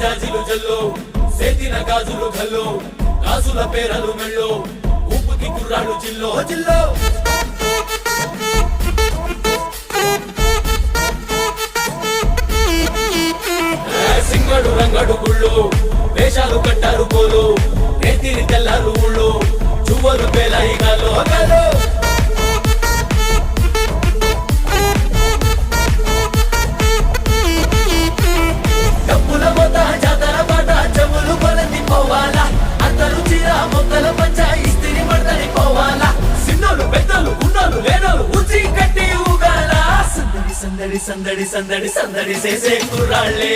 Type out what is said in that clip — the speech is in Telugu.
జాజిలు జల్లో సేతిన గాజులు గల్లో గాజుల పేరలు మెళ్ళో ఊపుకి కుర్రాళ్ళు జిల్లో జిల్లో సింగడు రంగడు గుళ్ళు వేషాలు కట్టారు పోలు నేతిని తెల్లారు ఊళ్ళు చువ్వలు పేలాయి గాలో గాలో డబ్బుల మొత్త జాతర పాట చెవులు కొలది పోవాలా అందరూ చీర మొక్కల పంచ ఇస్తిరి పడతని పోవాలా సిన్నోలు పెద్దలు ఉన్నోలు లేనోలు ఉచి కట్టి ఊగాల సందడి సందడి సందడి సందడి సందడి చేసే కుర్రాళ్ళే